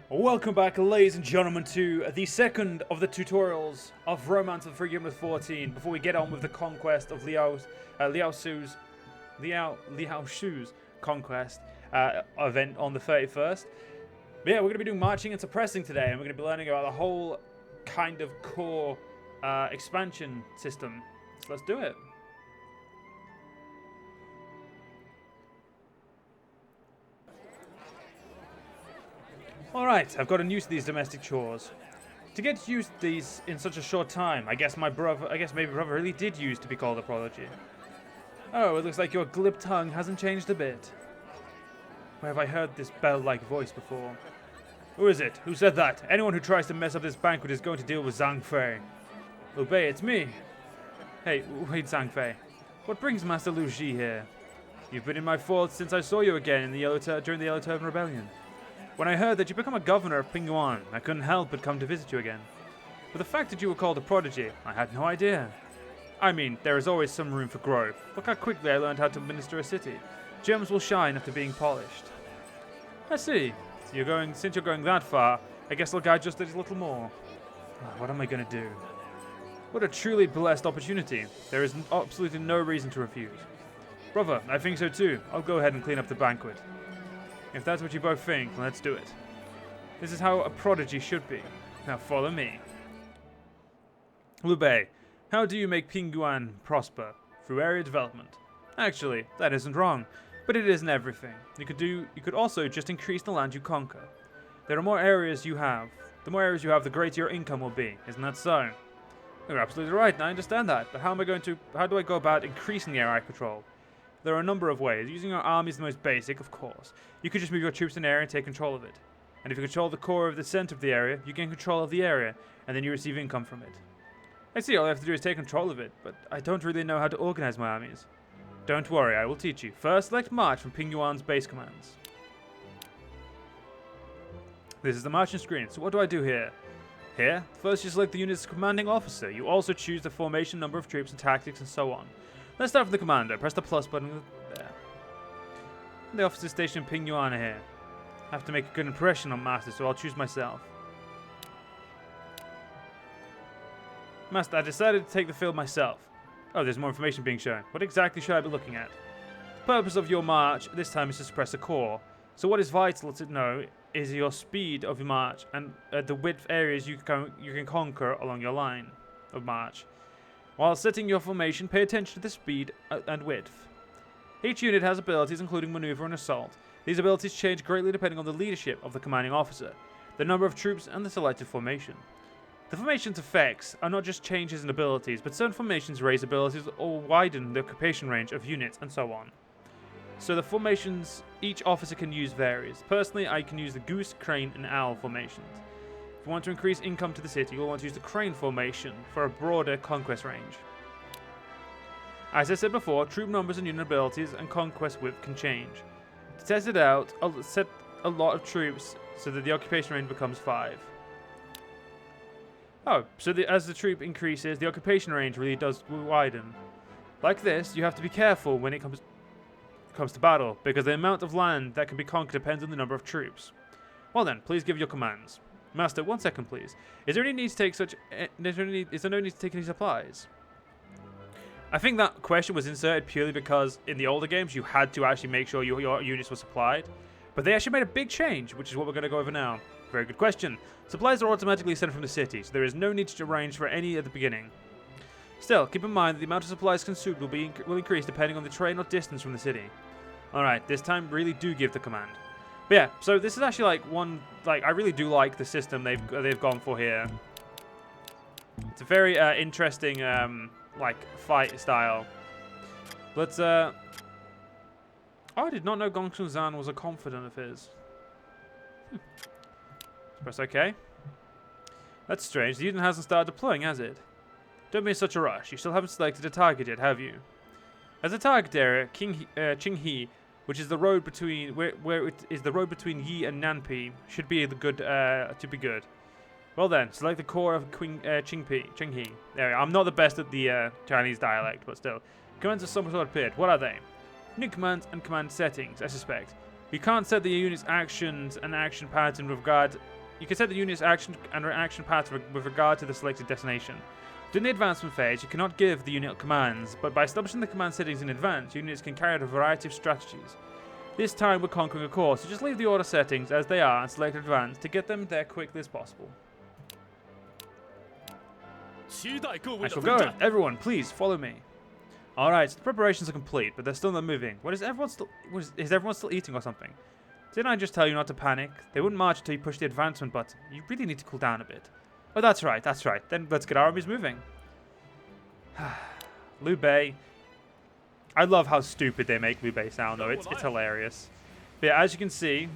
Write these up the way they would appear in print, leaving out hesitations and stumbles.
Welcome back, ladies and gentlemen, to the second of the tutorials of Romance of the Free Game with 14. Before we get on with the conquest of Liao Su's conquest event on the 31st. But yeah, we're going to be doing marching and suppressing today, and we're going to be learning about the whole kind of core expansion system. So let's do it. Alright, I've gotten used to these domestic chores. To get used to these in such a short time, I guess maybe brother really did used to be called a prodigy. Oh, it looks like your glib tongue hasn't changed a bit. Where have I heard this bell-like voice before? Who is it? Who said that? Anyone who tries to mess up this banquet is going to deal with Zhang Fei. Liu Bei, it's me. Hey, wait, Zhang Fei. What brings Master Liu Ji here? You've been in my fort since I saw you again in the during the Yellow Turban Rebellion. When I heard that you become a governor of Guan, I couldn't help but come to visit you again. But the fact that you were called a prodigy, I had no idea. I mean, there is always some room for growth. Look how quickly I learned how to administer a city. Gems will shine after being polished. I see. Since you're going that far, I guess I'll guide just a little more. What am I going to do? What a truly blessed opportunity. There is absolutely no reason to refuse. Brother, I think so too. I'll go ahead and clean up the banquet. If that's what you both think, let's do it. This is how a prodigy should be. Now follow me. Liu Bei, how do you make Guan prosper? Through area development. Actually, that isn't wrong, but it isn't everything. You could also just increase the land you conquer. There are more areas you have. The more areas you have, the greater your income will be. Isn't that so? You're absolutely right, and I understand that, but how do I go about increasing the area I control? There are a number of ways. Using your army is the most basic, of course. You could just move your troops in an area and take control of it. And if you control the core of the center of the area, you gain control of the area, and then you receive income from it. I see, all I have to do is take control of it, but I don't really know how to organize my armies. Don't worry, I will teach you. First, select March from Guan's base commands. This is the marching screen, so what do I do here? Here, first you select the unit's commanding officer. You also choose the formation, number of troops, and tactics, and so on. Let's start with the commander. Press the plus button there. The officer station in Guan are here. I have to make a good impression on Master, so I'll choose myself. Master, I decided to take the field myself. Oh, there's more information being shown. What exactly should I be looking at? The purpose of your march this time is to suppress a core. So what is vital to know is your speed of your march and the width areas you can conquer along your line of march. While setting your formation, pay attention to the speed and width. Each unit has abilities including maneuver and assault. These abilities change greatly depending on the leadership of the commanding officer, the number of troops, and the selected formation. The formation's effects are not just changes in abilities, but certain formations raise abilities or widen the occupation range of units, and so on. So the formations each officer can use varies. Personally, I can use the goose, crane, and owl formations. If you want to increase income to the city, you'll want to use the crane formation for a broader conquest range. As I said before, troop numbers and unit abilities and conquest width can change. To test it out, I'll set a lot of troops so that the occupation range becomes 5. Oh, so as the troop increases, the occupation range really does widen. Like this, you have to be careful when it comes to battle, because the amount of land that can be conquered depends on the number of troops. Well then, please give your commands. Master, 1 second please. Is there no need to take any supplies? I think that question was inserted purely because in the older games you had to actually make sure your units were supplied. But they actually made a big change, which is what we're going to go over now. Very good question. Supplies are automatically sent from the city, so there is no need to arrange for any at the beginning. Still, keep in mind that the amount of supplies consumed will increase depending on the terrain or distance from the city. Alright, this time really do give the command. But yeah, so this is actually I really do like the system they've gone for here. It's a very interesting fight style. Let's Oh, I did not know Gong Zhan was a confidant of his. Press OK. That's strange. The unit hasn't started deploying, has it? Don't be in such a rush. You still haven't selected a target yet, have you? As a target area, Qinghe, which is the road between where it is the road between Yi and Nanpi, should be good. Well then, select the core of Qinghe. There we go. I'm not the best at the Chinese dialect, but still. Commands are somewhat appeared. What are they? New commands and command settings, I suspect. You can't set the unit's actions and action pattern with regard. You can set the unit's action and reaction pattern with regard to the selected destination. During the advancement phase, you cannot give the unit commands, but by establishing the command settings in advance, units can carry out a variety of strategies. This time we're conquering a course, so just leave the order settings as they are and select advance to get them there quickly as possible. I shall go. Everyone, please follow me. Alright, so the preparations are complete, but they're still not moving. Is everyone still eating or something? Didn't I just tell you not to panic? They wouldn't march until you push the advancement button. You really need to cool down a bit. Oh, that's right, that's right. Then let's get our armies moving. Liu Bei. I love how stupid they make Liu Bei sound, though. It's hilarious. But yeah, as you can see, I'm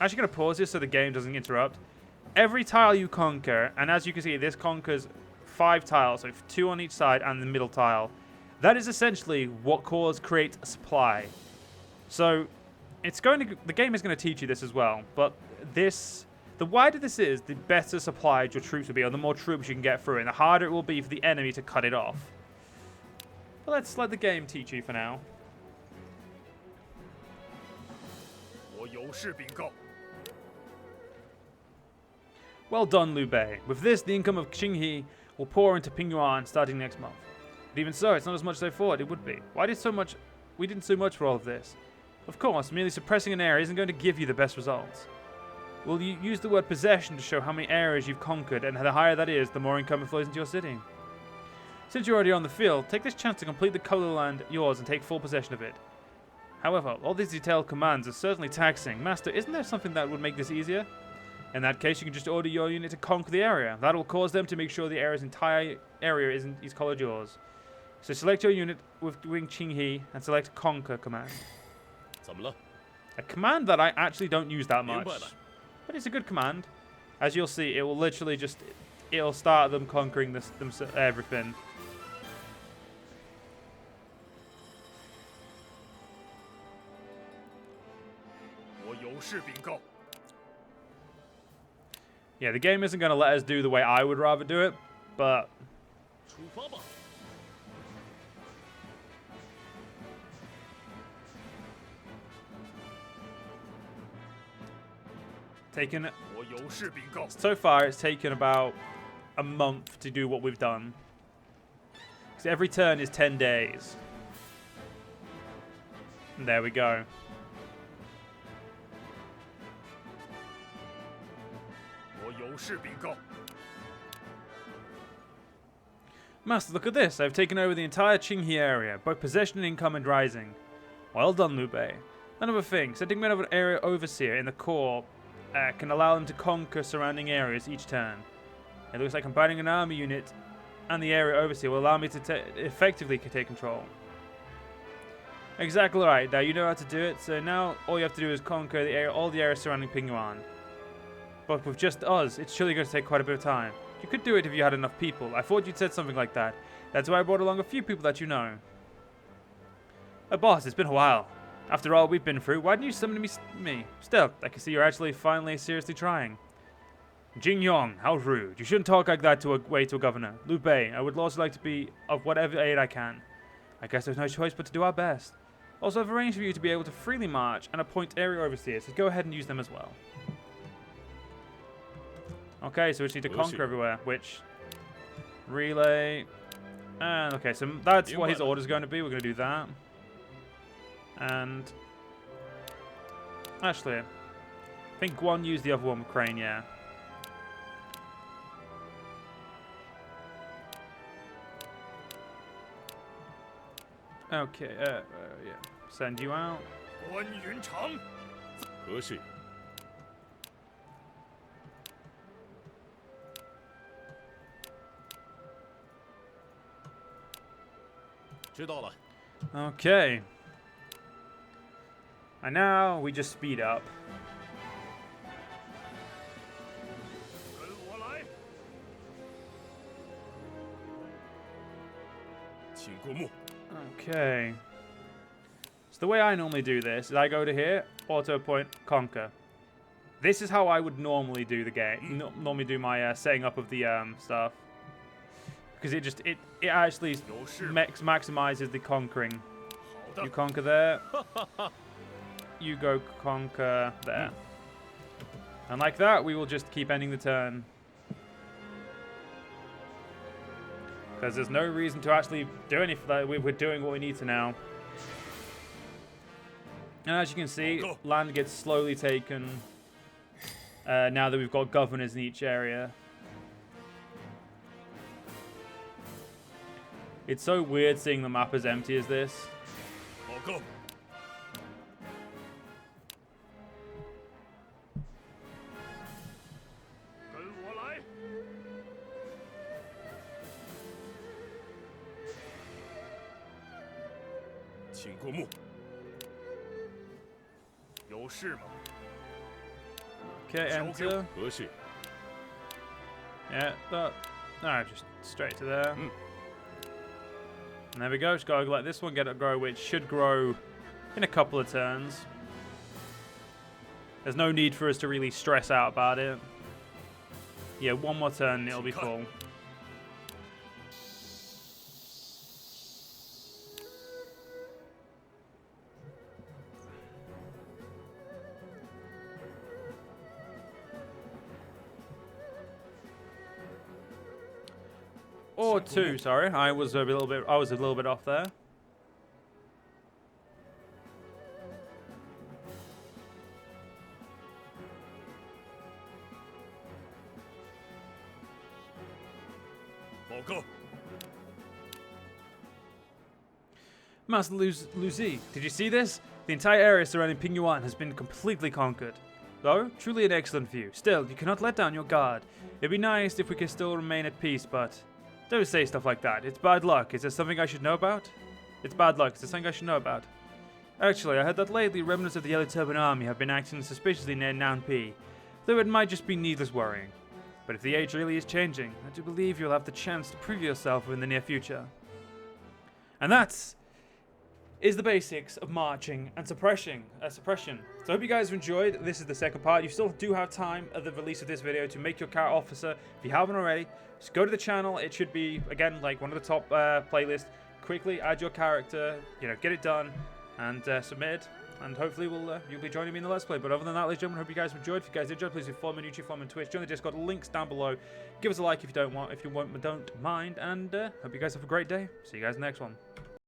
actually going to pause this so the game doesn't interrupt. Every tile you conquer, and as you can see, this conquers 5 tiles, so 2 on each side and the middle tile. That is essentially what creates a supply. So the game is going to teach you this as well, but the wider this is, the better supplied your troops will be, or the more troops you can get through, and the harder it will be for the enemy to cut it off. But let's let the game teach you for now. Well done, Liu Bei. With this, the income of Qinghe will pour into Pingyuan starting next month. But even so, it's not as much as I thought it would be. We didn't so much for all of this. Of course, merely suppressing an area isn't going to give you the best results. We'll use the word possession to show how many areas you've conquered, and the higher that is, the more income it flows into your city. Since you're already on the field, take this chance to complete the color land yours and take full possession of it. However, all these detailed commands are certainly taxing. Master, isn't there something that would make this easier? In that case, you can just order your unit to conquer the area. That will cause them to make sure the area's entire area is colored yours. So select your unit with Wing Qinghe and select Conquer command. A command that I actually don't use that much, but it's a good command. As you'll see, it will literally it'll start them conquering everything. Yeah, the game isn't going to let us do the way I would rather do it, but so far it's taken about a month to do what we've done. Because every turn is 10 days. And there we go. Master, look at this. I've taken over the entire Qinghe area, both possession, income, and rising. Well done, Liu Bei. Another thing, setting men of an area overseer in the core can allow them to conquer surrounding areas each turn. It looks like combining an army unit and the area overseer will allow me to effectively take control. Exactly right. Now you know how to do it, so now all you have to do is conquer the area, all the areas surrounding Pingyuan. But with just us, it's surely going to take quite a bit of time. You could do it if you had enough people. I thought you'd said something like that. That's why I brought along a few people that you know. Boss, it's been a while. After all we've been through, why didn't you summon me? Still, I can see you're actually finally seriously trying. Jing Yong, how rude. You shouldn't talk like that to a governor. Liu Bei, I would also like to be of whatever aid I can. I guess there's no choice but to do our best. Also, I've arranged for you to be able to freely march and appoint area overseers, so go ahead and use them as well. Okay, so we just need to conquer everywhere, which... Relay... And, okay, so that's what his order's going to be. We're going to do that. And... Actually, I think Guan used the other one with Crane, yeah. Okay, yeah. Send you out. Okay. And now we just speed up. Okay. So the way I normally do this is I go to here, auto appoint, conquer. This is how I would normally do the game. Normally do my setting up of the stuff. Because it actually maximizes the conquering. You conquer there. you go conquer there. And like that, we will just keep ending the turn. Because there's no reason to actually do anything. We're doing what we need to now. And as you can see, land gets slowly taken now that we've got governors in each area. It's so weird seeing the map as empty as this. Okay, enter. Yeah, no, just straight to there. And there we go. Just gotta let this one get it grow, which should grow in a couple of turns. There's no need for us to really stress out about it. Yeah, one more turn and it'll be full. Or 2, sorry. I was a little bit off there. Master Liu, did you see this? The entire area surrounding Pingyuan has been completely conquered. Though, truly an excellent view. Still, you cannot let down your guard. It'd be nice if we could still remain at peace, but don't say stuff like that. It's bad luck. Is there something I should know about? It's bad luck. Is there something I should know about? Actually, I heard that lately remnants of the Yellow Turban Army have been acting suspiciously near Nanpi, though it might just be needless worrying. But if the age really is changing, I do believe you'll have the chance to prove yourself in the near future. And that is the basics of marching and suppression. So I hope you guys have enjoyed. This is the second part. You still do have time at the release of this video to make your character officer. If you haven't already, just go to the channel. It should be, again, like one of the top playlists. Quickly add your character, get it done, and submit. And hopefully you'll be joining me in the Let's Play. But other than that, ladies and gentlemen, hope you guys enjoyed. If you guys did enjoy, please do follow me on YouTube, follow me on Twitch, join the Discord. Links down below. Give us a like if you don't mind. And hope you guys have a great day. See you guys in the next one.